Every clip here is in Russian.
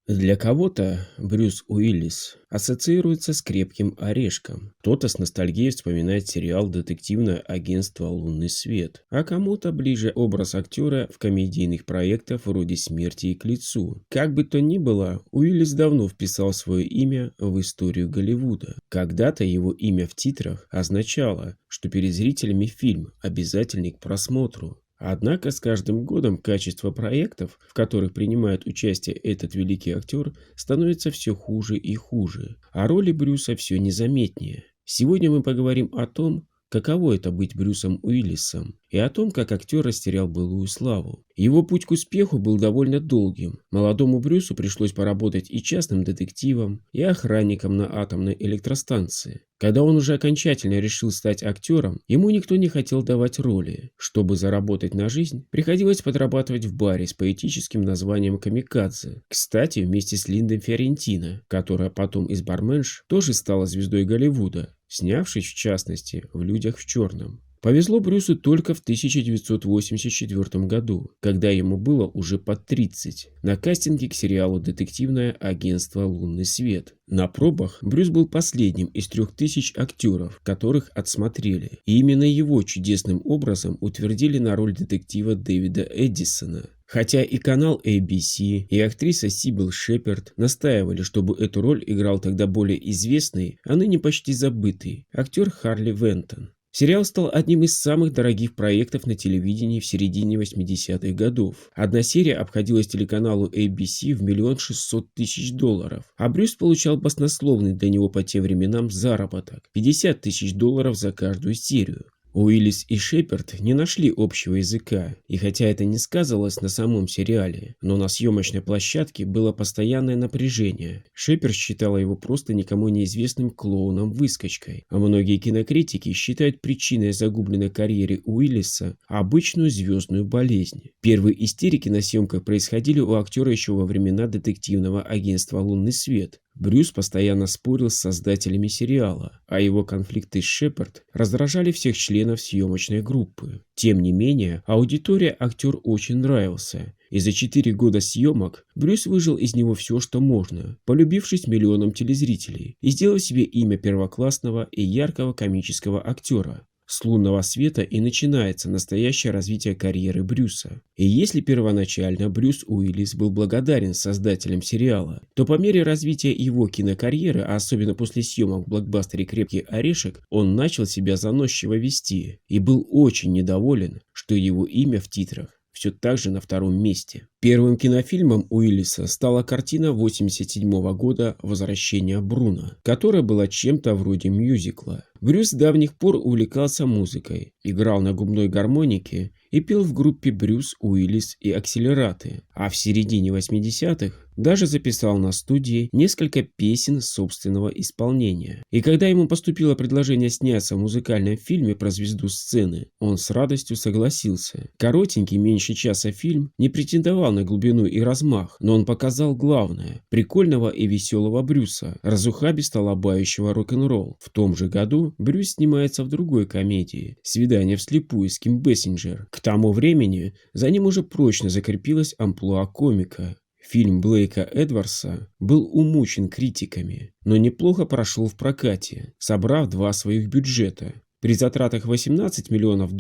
Для кого-то Брюс Уиллис ассоциируется с крепким орешком. Кто-то с ностальгией вспоминает сериал «Детективное агентство Лунный свет», а кому-то ближе образ актера в комедийных проектах вроде «Смерти и к лицу». Как бы то ни было, Уиллис давно вписал свое имя в историю Голливуда. Когда-то его имя в титрах означало, что перед зрителями фильм обязательный к просмотру. Однако с каждым годом качество проектов, в которых принимает участие этот великий актер, становится все хуже и хуже, а роли Брюса все незаметнее. Сегодня мы поговорим о том, каково это быть Брюсом Уиллисом, и о том, как актер растерял былую славу. Его путь к успеху был довольно долгим. Молодому Брюсу пришлось поработать и частным детективом, и охранником на атомной электростанции. Когда он уже окончательно решил стать актером, ему никто не хотел давать роли. Чтобы заработать на жизнь, приходилось подрабатывать в баре с поэтическим названием «Камикадзе». Кстати, вместе с Линдой Фиорентино, которая потом из барменш тоже стала звездой Голливуда, снявшись в частности в «Людях в черном». Повезло Брюсу только в 1984 году, когда ему было уже под 30, на кастинге к сериалу «Детективное агентство Лунный свет». На пробах Брюс был последним из 3000 актеров, которых отсмотрели, и именно его чудесным образом утвердили на роль детектива Дэвида Эддисона. Хотя и канал ABC, и актриса Сибил Шеперд настаивали, чтобы эту роль играл тогда более известный, а ныне почти забытый актер Харли Вентон. Сериал стал одним из самых дорогих проектов на телевидении в середине 80-х годов. Одна серия обходилась телеканалу ABC в $1 600 000, а Брюс получал баснословный для него по тем временам заработок – $50 000 за каждую серию. Уиллис и Шеперд не нашли общего языка, и хотя это не сказывалось на самом сериале, но на съемочной площадке было постоянное напряжение. Шеперд считала его просто никому неизвестным клоуном-выскочкой, а многие кинокритики считают причиной загубленной карьеры Уиллиса обычную звездную болезнь. Первые истерики на съемках происходили у актера еще во времена детективного агентства «Лунный свет». Брюс постоянно спорил с создателями сериала, а его конфликты с Шепард раздражали всех членов съемочной группы. Тем не менее, аудитории актер очень нравился, и за 4 года съемок Брюс выжил из него все, что можно, полюбившись миллионам телезрителей и сделав себе имя первоклассного и яркого комического актера. С «Лунного света» и начинается настоящее развитие карьеры Брюса. И если первоначально Брюс Уиллис был благодарен создателям сериала, то по мере развития его кинокарьеры, а особенно после съемок в блокбастере «Крепкий орешек», он начал себя заносчиво вести и был очень недоволен, что его имя в титрах все так же на втором месте. Первым кинофильмом Уиллиса стала картина 1987 года «Возвращение Бруно», которая была чем-то вроде мюзикла. Брюс с давних пор увлекался музыкой, играл на губной гармонике и пел в группе Брюс Уиллис и Акселераты, а в середине 80-х даже записал на студии несколько песен собственного исполнения. И когда ему поступило предложение сняться в музыкальном фильме про звезду сцены, он с радостью согласился. Коротенький, меньше часа фильм не претендовал на глубину и размах, но он показал главное – прикольного и веселого Брюса, разухабисто лобающего рок-н-ролл. В том же году Брюс снимается в другой комедии «Свидание вслепую» с Ким Бессинджер. К тому времени за ним уже прочно закрепилась амплуа комика. Фильм Блейка Эдвардса был умучен критиками, но неплохо прошел в прокате, собрав 2 своих бюджета. При затратах $18 миллионов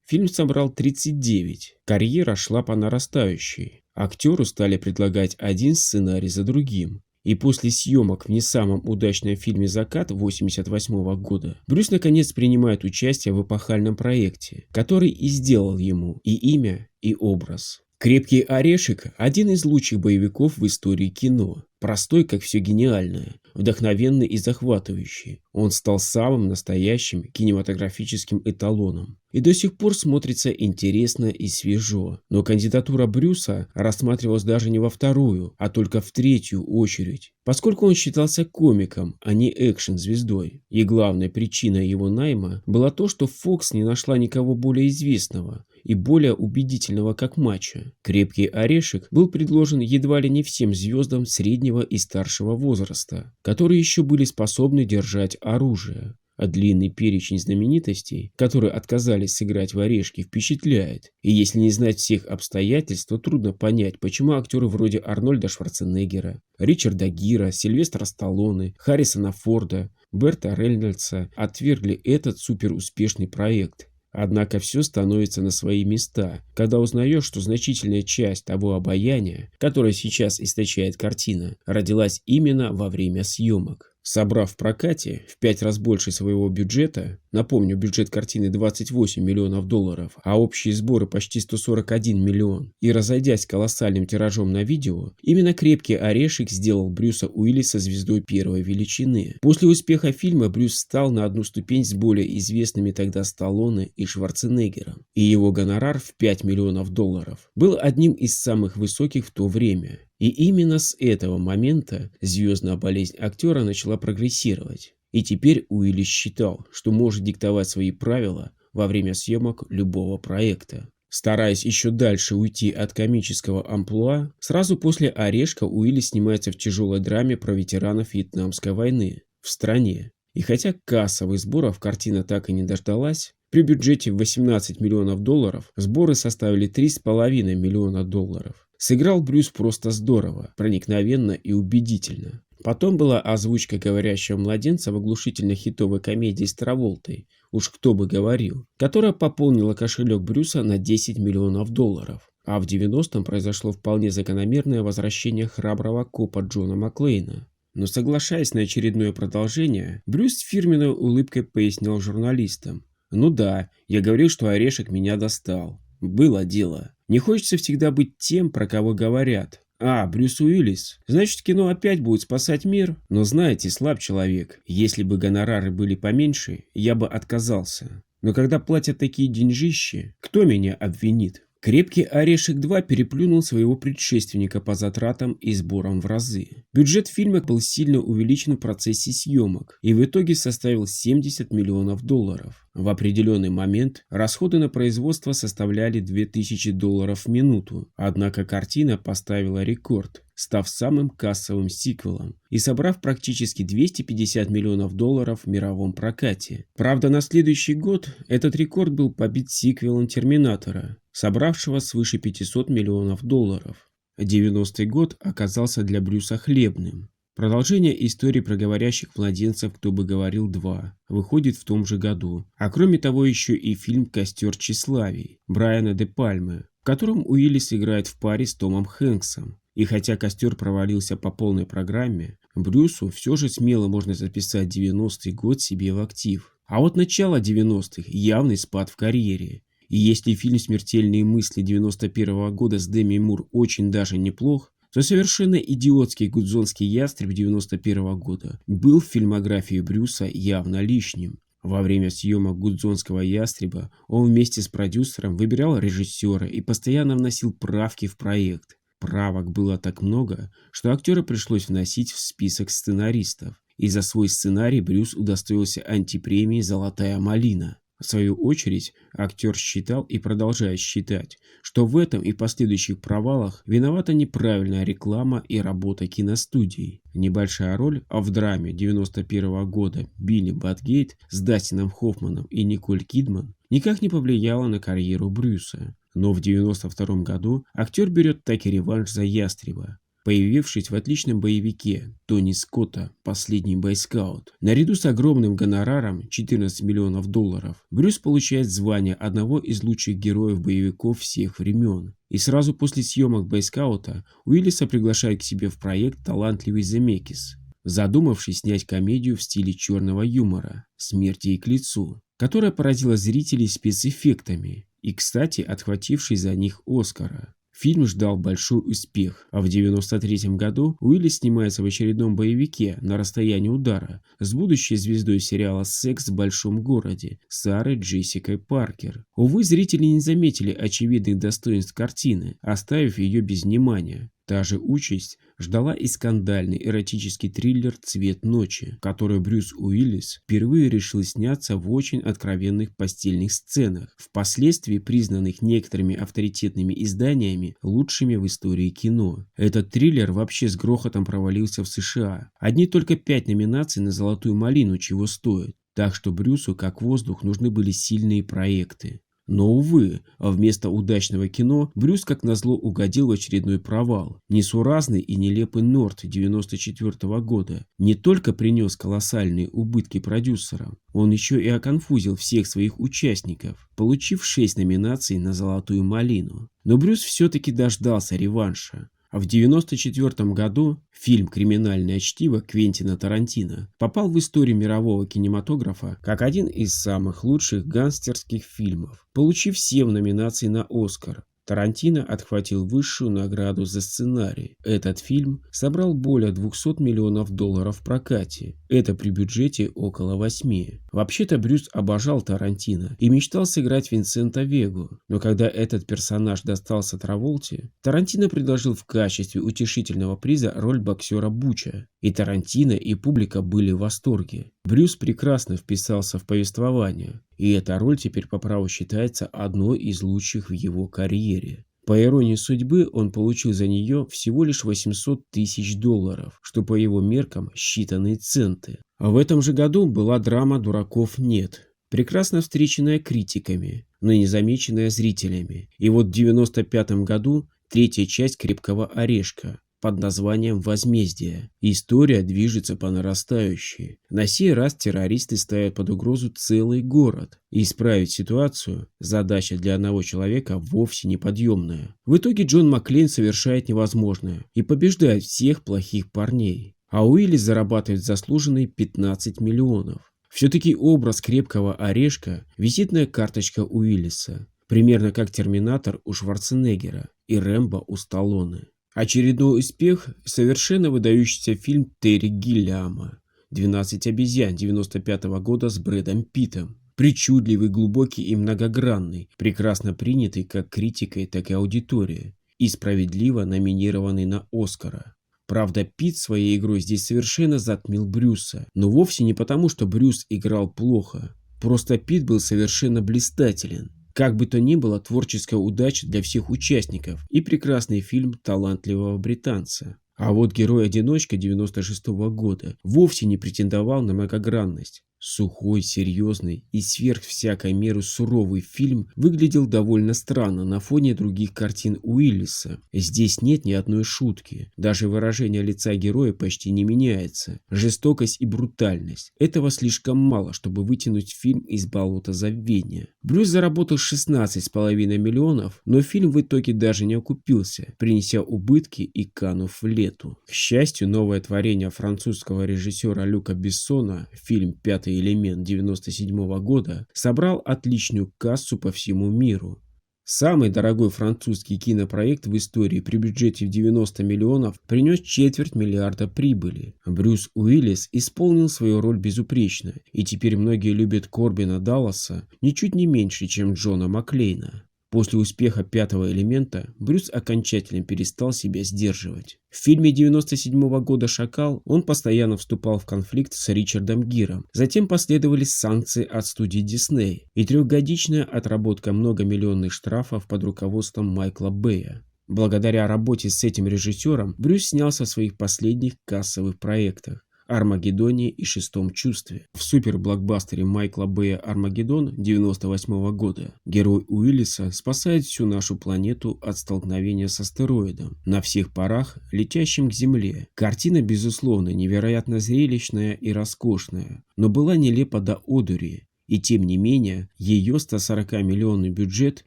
фильм собрал 39. Карьера шла по нарастающей. Актеру стали предлагать один сценарий за другим. И после съемок в не самом удачном фильме «Закат» 1988 года Брюс наконец принимает участие в эпохальном проекте, который и сделал ему и имя, и образ. «Крепкий орешек» – один из лучших боевиков в истории кино. Простой, как все гениальное, вдохновенный и захватывающий. Он стал самым настоящим кинематографическим эталоном. И до сих пор смотрится интересно и свежо. Но кандидатура Брюса рассматривалась даже не во вторую, а только в третью очередь, поскольку он считался комиком, а не экшн-звездой. И главной причиной его найма было то, что Fox не нашла никого более известного и более убедительного как Мачо. «Крепкий орешек» был предложен едва ли не всем звездам среднего и старшего возраста, которые еще были способны держать оружие. А длинный перечень знаменитостей, которые отказались сыграть в «Орешке», впечатляет. И если не знать всех обстоятельств, то трудно понять, почему актеры вроде Арнольда Шварценеггера, Ричарда Гира, Сильвестра Сталлоне, Харрисона Форда, Берта Рейнольдса отвергли этот суперуспешный проект. Однако все становится на свои места, когда узнаешь, что значительная часть того обаяния, которое сейчас источает картина, родилась именно во время съемок. Собрав в прокате в 5 раз больше своего бюджета, напомню, бюджет картины 28 миллионов долларов, а общие сборы почти 141 миллион, и разойдясь колоссальным тиражом на видео, именно «Крепкий орешек» сделал Брюса Уиллиса звездой первой величины. После успеха фильма Брюс встал на одну ступень с более известными тогда Сталлоне и Шварценеггером, и его гонорар в 5 миллионов долларов был одним из самых высоких в то время. И именно с этого момента звездная болезнь актера начала прогрессировать. И теперь Уиллис считал, что может диктовать свои правила во время съемок любого проекта. Стараясь еще дальше уйти от комического амплуа, сразу после «Орешка» Уиллис снимается в тяжелой драме про ветеранов Вьетнамской войны в стране. И хотя кассовых сборов картина так и не дождалась, при бюджете в 18 миллионов долларов сборы составили 3,5 миллиона долларов. Сыграл Брюс просто здорово, проникновенно и убедительно. Потом была озвучка говорящего младенца в оглушительно хитовой комедии с Траволтой «Уж кто бы говорил», которая пополнила кошелек Брюса на 10 миллионов долларов. А в 90-м произошло вполне закономерное возвращение храброго копа Джона Маклейна. Но соглашаясь на очередное продолжение, Брюс с фирменной улыбкой пояснил журналистам: «Ну да, я говорил, что орешек меня достал. Было дело. Не хочется всегда быть тем, про кого говорят. А, Брюс Уиллис. Значит, кино опять будет спасать мир? Но знаете, слаб человек. Если бы гонорары были поменьше, я бы отказался. Но когда платят такие деньжищи, кто меня обвинит?» «Крепкий орешек 2» переплюнул своего предшественника по затратам и сборам в разы. Бюджет фильма был сильно увеличен в процессе съемок и в итоге составил 70 миллионов долларов. В определенный момент расходы на производство составляли $2000 в минуту, однако картина поставила рекорд, став самым кассовым сиквелом и собрав практически 250 миллионов долларов в мировом прокате. Правда, на следующий год этот рекорд был побит сиквелом «Терминатора», собравшего свыше 500 миллионов долларов. 90-й год оказался для Брюса хлебным. Продолжение истории про говорящих младенцев «Кто бы говорил 2» выходит в том же году. А кроме того еще и фильм «Костер тщеславий» Брайана де Пальмы, в котором Уиллис играет в паре с Томом Хэнксом. И хотя «Костер» провалился по полной программе, Брюсу все же смело можно записать 90-й год себе в актив. А вот начало 90-х – явный спад в карьере. И если фильм «Смертельные мысли» 91-го года с Деми Мур очень даже неплох, то совершенно идиотский «Гудзонский ястреб» 91-го года был в фильмографии Брюса явно лишним. Во время съемок «Гудзонского ястреба» он вместе с продюсером выбирал режиссера и постоянно вносил правки в проект. Правок было так много, что актера пришлось вносить в список сценаристов. И за свой сценарий Брюс удостоился антипремии «Золотая малина». В свою очередь, актер считал и продолжает считать, что в этом и последующих провалах виновата неправильная реклама и работа киностудий. Небольшая роль в драме 91-го года «Билли Батгейт» с Дастином Хоффманом и Николь Кидман никак не повлияла на карьеру Брюса. Но в 92 году актер берет таки реванш за «Ястреба», появившись в отличном боевике Тони Скотта «Последний бойскаут». Наряду с огромным гонораром 14 миллионов долларов Брюс получает звание одного из лучших героев-боевиков всех времен. И сразу после съемок «Бойскаута» Уиллиса приглашает к себе в проект талантливый Земекис, задумавший снять комедию в стиле черного юмора «Смерть ей к лицу», которая поразила зрителей спецэффектами и, кстати, отхвативший за них Оскара. Фильм ждал большой успех, а в 1993 году Уиллис снимается в очередном боевике «На расстоянии удара» с будущей звездой сериала «Секс в большом городе» Сарой Джессикой Паркер. Увы, зрители не заметили очевидных достоинств картины, оставив ее без внимания. Та же участь ждала и скандальный эротический триллер «Цвет ночи», в который Брюс Уиллис впервые решил сняться в очень откровенных постельных сценах, впоследствии признанных некоторыми авторитетными изданиями лучшими в истории кино. Этот триллер вообще с грохотом провалился в США. Одни только 5 номинаций на «Золотую малину» чего стоят. Так что Брюсу, как воздух, нужны были сильные проекты. Но, увы, вместо удачного кино Брюс, как назло, угодил в очередной провал. Несуразный и нелепый Норт 1994 года не только принес колоссальные убытки продюсерам, он еще и оконфузил всех своих участников, получив 6 номинаций на «Золотую малину». Но Брюс все-таки дождался реванша. А в 1994 году фильм «Криминальное чтиво» Квентина Тарантино попал в историю мирового кинематографа как один из самых лучших гангстерских фильмов, получив 7 номинаций на «Оскар». Тарантино отхватил высшую награду за сценарий. Этот фильм собрал более 200 миллионов долларов в прокате. Это при бюджете около 8. Вообще-то Брюс обожал Тарантино и мечтал сыграть Винсента Вегу. Но когда этот персонаж достался Траволте, Тарантино предложил в качестве утешительного приза роль боксера Буча. И Тарантино, и публика были в восторге. Брюс прекрасно вписался в повествование, и эта роль теперь по праву считается одной из лучших в его карьере. По иронии судьбы, он получил за нее всего лишь 800 тысяч долларов, что по его меркам считанные центы. А в этом же году была драма «Дураков нет», прекрасно встреченная критиками, но не замеченная зрителями. И вот в 1995 году третья часть «Крепкого орешка» под названием «Возмездие». История движется по нарастающей. На сей раз террористы ставят под угрозу целый город. И исправить ситуацию – задача для одного человека вовсе неподъемная. В итоге Джон Макклейн совершает невозможное и побеждает всех плохих парней. А Уиллис зарабатывает заслуженные 15 миллионов. Все-таки образ крепкого орешка – визитная карточка Уиллиса. Примерно как Терминатор у Шварценеггера и Рэмбо у Сталлоне. Очередной успех – совершенно выдающийся фильм Терри Гиллиама «12 обезьян» 1995 года с Брэдом Питтом. Причудливый, глубокий и многогранный, прекрасно принятый как критикой, так и аудиторией, и справедливо номинированный на Оскара. Правда, Питт своей игрой здесь совершенно затмил Брюса, но вовсе не потому, что Брюс играл плохо. Просто Питт был совершенно блистателен. Как бы то ни было, творческая удача для всех участников и прекрасный фильм талантливого британца. А вот герой-одиночка 1996 года вовсе не претендовал на многогранность. Сухой, серьезный и сверх всякой меры суровый фильм выглядел довольно странно на фоне других картин Уиллиса. Здесь нет ни одной шутки. Даже выражение лица героя почти не меняется. Жестокость и брутальность. Этого слишком мало, чтобы вытянуть фильм из болота забвения. Брюс заработал 16,5 миллионов, но фильм в итоге даже не окупился, принеся убытки и канув в лету. К счастью, новое творение французского режиссера Люка Бессона, фильм «Пятый элемент» 1997 года, собрал отличную кассу по всему миру. Самый дорогой французский кинопроект в истории при бюджете в 90 миллионов принес 250 миллиона прибыли. Брюс Уиллис исполнил свою роль безупречно, и теперь многие любят Корбина Далласа ничуть не меньше, чем Джона Макклейна. После успеха «Пятого элемента» Брюс окончательно перестал себя сдерживать. В фильме 1997 года «Шакал» он постоянно вступал в конфликт с Ричардом Гиром. Затем последовали санкции от студии Дисней и трехгодичная отработка многомиллионных штрафов под руководством Майкла Бэя. Благодаря работе с этим режиссером Брюс снялся в своих последних кассовых проектах «Армагеддоне» и «Шестом чувстве». В суперблокбастере Майкла Бэя «Армагеддон» 1998 года герой Уиллиса спасает всю нашу планету от столкновения с астероидом, на всех парах летящим к Земле. Картина, безусловно, невероятно зрелищная и роскошная, но была нелепа до одури. И тем не менее, ее 140-миллионный бюджет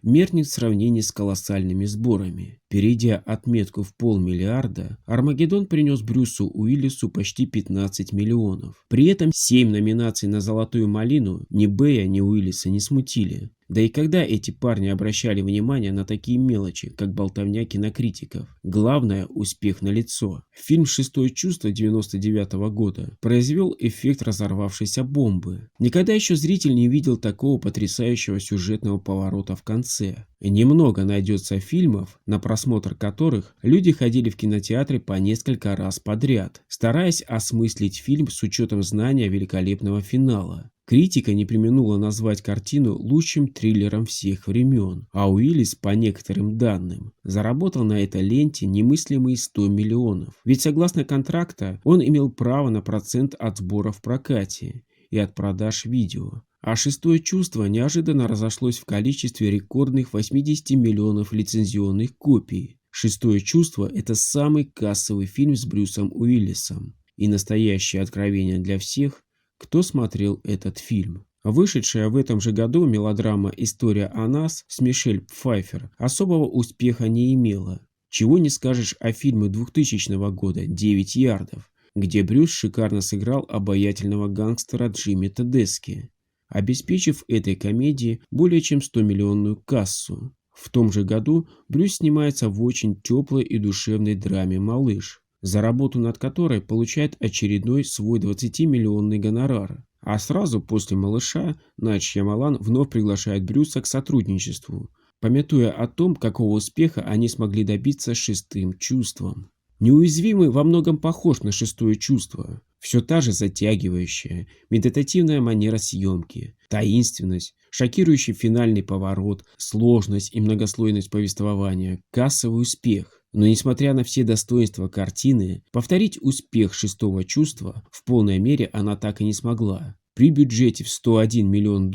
меркнет в сравнении с колоссальными сборами. Перейдя отметку в 500 миллиарда, «Армагеддон» принес Брюсу Уиллису почти 15 миллионов. При этом 7 номинаций на «Золотую малину» ни Бэя, ни Уиллиса не смутили. Да и когда эти парни обращали внимание на такие мелочи, как болтовня кинокритиков? Главное – успех налицо. Фильм «Шестое чувство» 1999 года произвел эффект разорвавшейся бомбы. Никогда еще зритель не видел такого потрясающего сюжетного поворота в конце. Немного найдется фильмов, на просмотр которых люди ходили в кинотеатры по несколько раз подряд, стараясь осмыслить фильм с учетом знания великолепного финала. Критика не преминула назвать картину лучшим триллером всех времен, а Уиллис, по некоторым данным, заработал на этой ленте немыслимые 100 миллионов. Ведь согласно контракта он имел право на процент от сбора в прокате. и от продаж видео. А «Шестое чувство» неожиданно разошлось в количестве рекордных 80 миллионов лицензионных копий. «Шестое чувство» — это самый кассовый фильм с Брюсом Уиллисом. И настоящее откровение для всех, кто смотрел этот фильм. Вышедшая в этом же году мелодрама «История о нас» с Мишель Пфайффер особого успеха не имела. Чего не скажешь о фильме 2000 года «9 ярдов», где Брюс шикарно сыграл обаятельного гангстера Джимми Тедески, обеспечив этой комедии более чем 100-миллионную кассу. В том же году Брюс снимается в очень теплой и душевной драме «Малыш», за работу над которой получает очередной свой 20-миллионный гонорар. А сразу после «Малыша» Найт Шьямалан вновь приглашает Брюса к сотрудничеству, памятуя о том, какого успеха они смогли добиться с «Шестым чувством». «Неуязвимый» во многом похож на «Шестое чувство». Все та же затягивающая, медитативная манера съемки, таинственность, шокирующий финальный поворот, сложность и многослойность повествования, кассовый успех. Но несмотря на все достоинства картины, повторить успех «Шестого чувства» в полной мере она так и не смогла. При бюджете в $101 миллион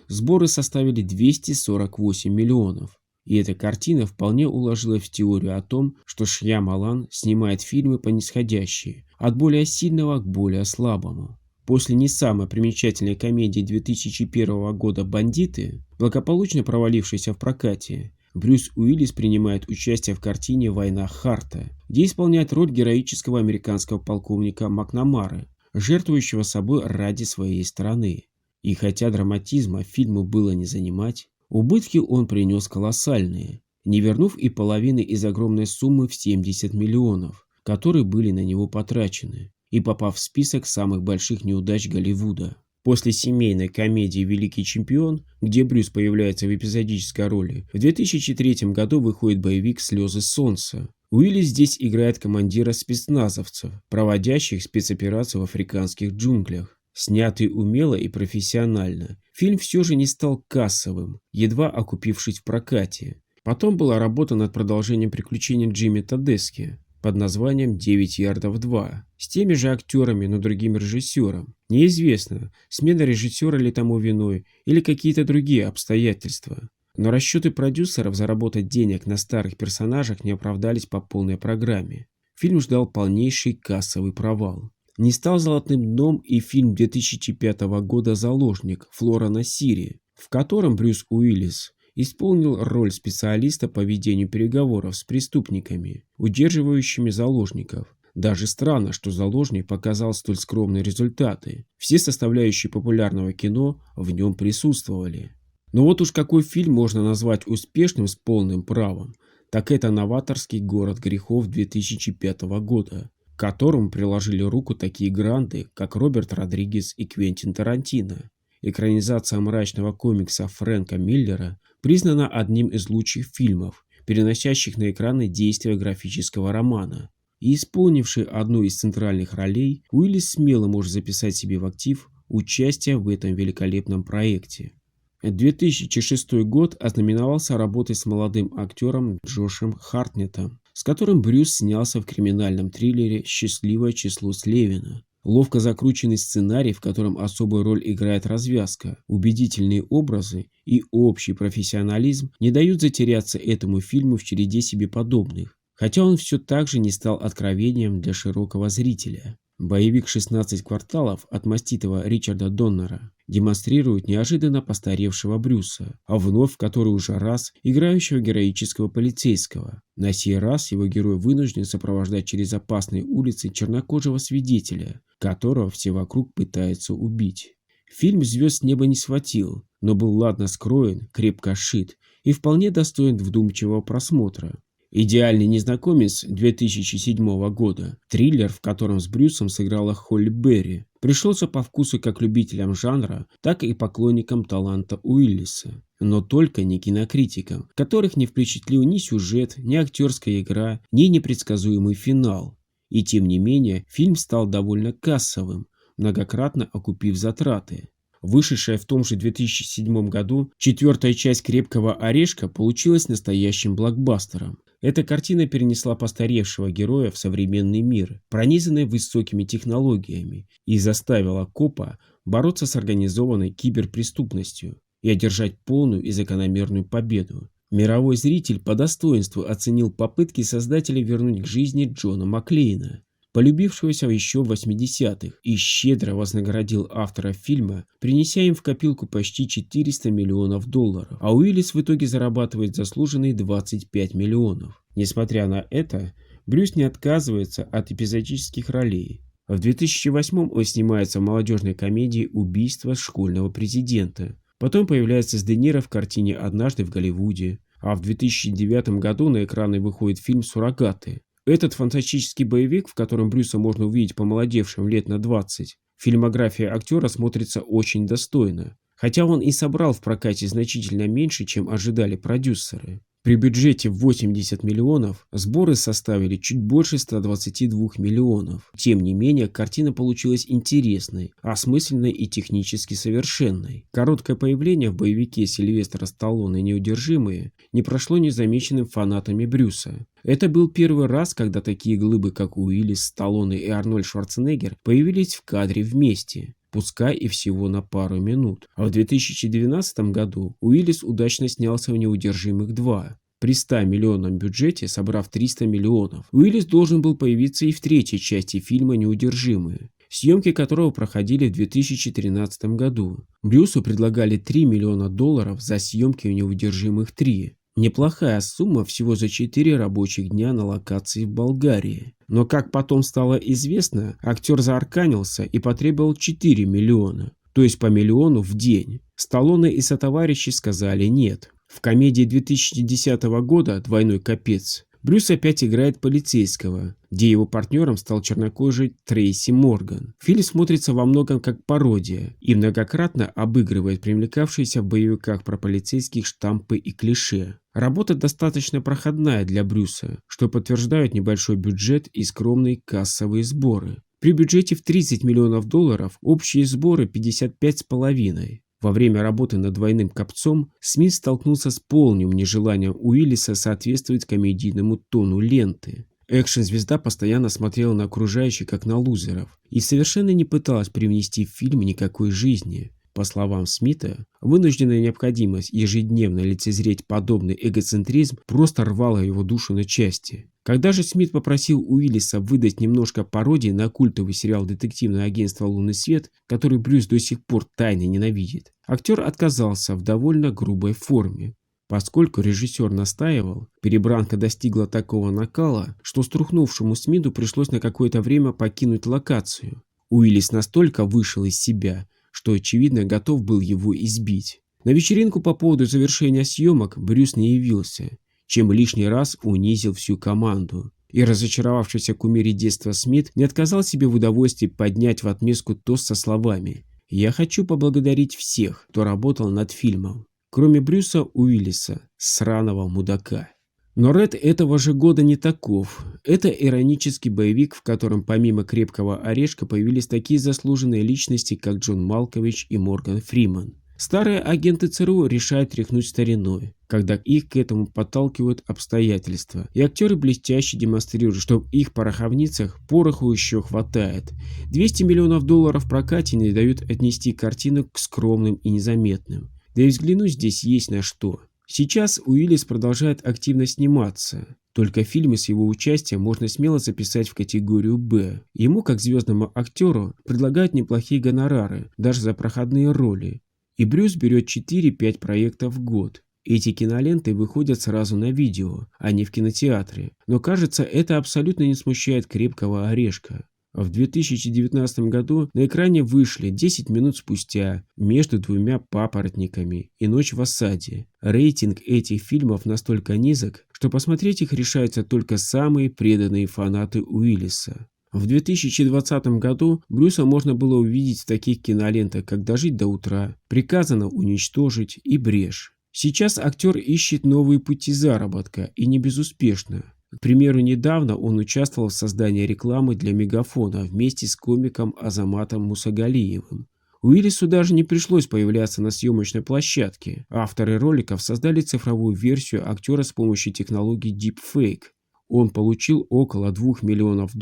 сборы составили 248 миллионов. И эта картина вполне уложилась в теорию о том, что Шьямалан снимает фильмы по нисходящей, от более сильного к более слабому. После не самой примечательной комедии 2001 года «Бандиты», благополучно провалившейся в прокате, Брюс Уиллис принимает участие в картине «Война Харта», где исполняет роль героического американского полковника Макнамары, жертвующего собой ради своей страны. И хотя драматизма фильму было не занимать, убытки он принес колоссальные, не вернув и половины из огромной суммы в 70 миллионов, которые были на него потрачены, и попав в список самых больших неудач Голливуда. После семейной комедии «Великий чемпион», где Брюс появляется в эпизодической роли, в 2003 году выходит боевик «Слезы солнца». Уиллис здесь играет командира спецназовцев, проводящих спецоперацию в африканских джунглях. Снятый умело и профессионально, фильм все же не стал кассовым, едва окупившись в прокате. Потом была работа над продолжением приключений Джимми Тедески под названием «9 ярдов 2», с теми же актерами, но другим режиссером. Неизвестно, смена режиссера ли тому виной или какие-то другие обстоятельства. Но расчеты продюсеров заработать денег на старых персонажах не оправдались по полной программе. Фильм ждал полнейший кассовый провал. Не стал золотым дном и фильм 2005 года «Заложник» Флорана Сири, в котором Брюс Уиллис исполнил роль специалиста по ведению переговоров с преступниками, удерживающими заложников. Даже странно, что «Заложник» показал столь скромные результаты. Все составляющие популярного кино в нем присутствовали. Но вот уж какой фильм можно назвать успешным с полным правом, так это «Новаторский город грехов» 2005 года, к которому приложили руку такие гранды, как Роберт Родригес и Квентин Тарантино. Экранизация мрачного комикса Фрэнка Миллера признана одним из лучших фильмов, переносящих на экраны действия графического романа. И исполнивший одну из центральных ролей, Уиллис смело может записать себе в актив участие в этом великолепном проекте. 2006 год ознаменовался работой с молодым актером Джошем Хартнеттом, с которым Брюс снялся в криминальном триллере «Счастливое число Слевина». Ловко закрученный сценарий, в котором особую роль играет развязка, убедительные образы и общий профессионализм не дают затеряться этому фильму в череде себе подобных, хотя он все так же не стал откровением для широкого зрителя. Боевик «16 кварталов» от маститого Ричарда Доннера демонстрирует неожиданно постаревшего Брюса, а вновь в который уже раз играющего героического полицейского. На сей раз его герой вынужден сопровождать через опасные улицы чернокожего свидетеля, которого все вокруг пытаются убить. Фильм звезд с неба не схватил, но был ладно скроен, крепко сшит и вполне достоин вдумчивого просмотра. «Идеальный незнакомец» 2007 года, триллер, в котором с Брюсом сыграла Холли Берри, пришелся по вкусу как любителям жанра, так и поклонникам таланта Уиллиса. Но только не кинокритикам, которых не впечатлил ни сюжет, ни актерская игра, ни непредсказуемый финал. И тем не менее, фильм стал довольно кассовым, многократно окупив затраты. Вышедшая в том же 2007 году четвертая часть «Крепкого орешка» получилась настоящим блокбастером. Эта картина перенесла постаревшего героя в современный мир, пронизанный высокими технологиями, и заставила копа бороться с организованной киберпреступностью и одержать полную и закономерную победу. Мировой зритель по достоинству оценил попытки создателей вернуть к жизни Джона Маклейна, полюбившегося еще в 80-х, и щедро вознаградил автора фильма, принеся им в копилку почти 400 миллионов долларов, а Уиллис в итоге зарабатывает заслуженные 25 миллионов. Несмотря на это, Брюс не отказывается от эпизодических ролей. В 2008 он снимается в молодежной комедии «Убийство школьного президента». Потом появляется с Де Ниро в картине «Однажды в Голливуде», а в 2009 году на экраны выходит фильм «Суррогаты». Этот фантастический боевик, в котором Брюса можно увидеть помолодевшим лет на 20, фильмография актера смотрится очень достойно, хотя он и собрал в прокате значительно меньше, чем ожидали продюсеры. При бюджете в 80 миллионов сборы составили чуть больше 122 миллионов. Тем не менее, картина получилась интересной, осмысленной и технически совершенной. Короткое появление в боевике Сильвестра Сталлоне «Неудержимые» не прошло незамеченным фанатами Брюса. Это был первый раз, когда такие глыбы, как Уиллис, Сталлоне и Арнольд Шварценеггер, появились в кадре вместе, пускай и всего на пару минут. А в 2012 году Уиллис удачно снялся в «Неудержимых 2». При 100-миллионном бюджете, собрав 300 миллионов, Уиллис должен был появиться и в третьей части фильма «Неудержимые», съемки которого проходили в 2013 году. Брюсу предлагали $3 миллиона за съемки «Неудержимых 3». Неплохая сумма всего за 4 рабочих дня на локации в Болгарии. Но, как потом стало известно, актер заарканился и потребовал 4 миллиона, то есть по миллиону в день. Сталлоне и сотоварищи сказали нет. В комедии 2010 года «Двойной капец» Брюс опять играет полицейского, где его партнером стал чернокожий Трейси Морган. Фильм смотрится во многом как пародия и многократно обыгрывает привлекавшиеся в боевиках про полицейских штампы и клише. Работа достаточно проходная для Брюса, что подтверждают небольшой бюджет и скромные кассовые сборы. При бюджете в 30 миллионов долларов общие сборы 55,5. Во время работы над «Двойным копцом» Смит столкнулся с полным нежеланием Уиллиса соответствовать комедийному тону ленты. Экшн-звезда постоянно смотрела на окружающих как на лузеров и совершенно не пыталась привнести в фильм никакой жизни. По словам Смита, вынужденная необходимость ежедневно лицезреть подобный эгоцентризм просто рвала его душу на части. Когда же Смит попросил Уиллиса выдать немножко пародии на культовый сериал «Детективное агентство Лунный свет», который Брюс до сих пор тайно ненавидит, актер отказался в довольно грубой форме. Поскольку режиссер настаивал, перебранка достигла такого накала, что струхнувшему Смиту пришлось на какое-то время покинуть локацию. Уиллис настолько вышел из себя, что, очевидно, готов был его избить. На вечеринку по поводу завершения съемок Брюс не явился, чем лишний раз унизил всю команду. И разочаровавшийся кумире детства Смит не отказал себе в удовольствии поднять в отместку тост со словами: «Я хочу поблагодарить всех, кто работал над фильмом, кроме Брюса Уиллиса, сраного мудака». Но Рэд этого же года не таков. Это иронический боевик, в котором помимо «Крепкого орешка» появились такие заслуженные личности, как Джон Малкович и Морган Фриман. Старые агенты ЦРУ решают тряхнуть стариной, когда их к этому подталкивают обстоятельства, и актеры блестяще демонстрируют, что в их пороховницах пороху еще хватает. 200 миллионов долларов в прокате не дают отнести картину к скромным и незаметным. Да и взглянуть здесь есть на что. Сейчас Уиллис продолжает активно сниматься, только фильмы с его участием можно смело записать в категорию «Б». Ему, как звездному актеру, предлагают неплохие гонорары, даже за проходные роли. И Брюс берет 4-5 проектов в год. Эти киноленты выходят сразу на видео, а не в кинотеатре. Но кажется, это абсолютно не смущает «Крепкого орешка». В 2019 году на экране вышли 10 минут спустя «Между двумя папоротниками» и «Ночь в осаде». Рейтинг этих фильмов настолько низок, что посмотреть их решаются только самые преданные фанаты Уиллиса. В 2020 году Брюса можно было увидеть в таких кинолентах, как «Дожить до утра», «Приказано уничтожить» и «Брешь». Сейчас актер ищет новые пути заработка, и не безуспешно. К примеру, недавно он участвовал в создании рекламы для Мегафона вместе с комиком Азаматом Мусагалиевым. Уиллису даже не пришлось появляться на съемочной площадке. Авторы роликов создали цифровую версию актера с помощью технологии Deepfake. Он получил около $2 миллионов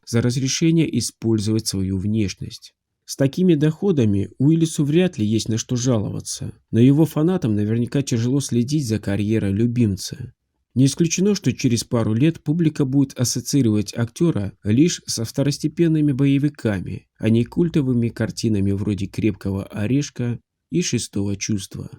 за разрешение использовать свою внешность. С такими доходами Уиллису вряд ли есть на что жаловаться, но его фанатам наверняка тяжело следить за карьерой любимца. Не исключено, что через пару лет публика будет ассоциировать актера лишь со второстепенными боевиками, а не культовыми картинами вроде «Крепкого орешка» и «Шестого чувства».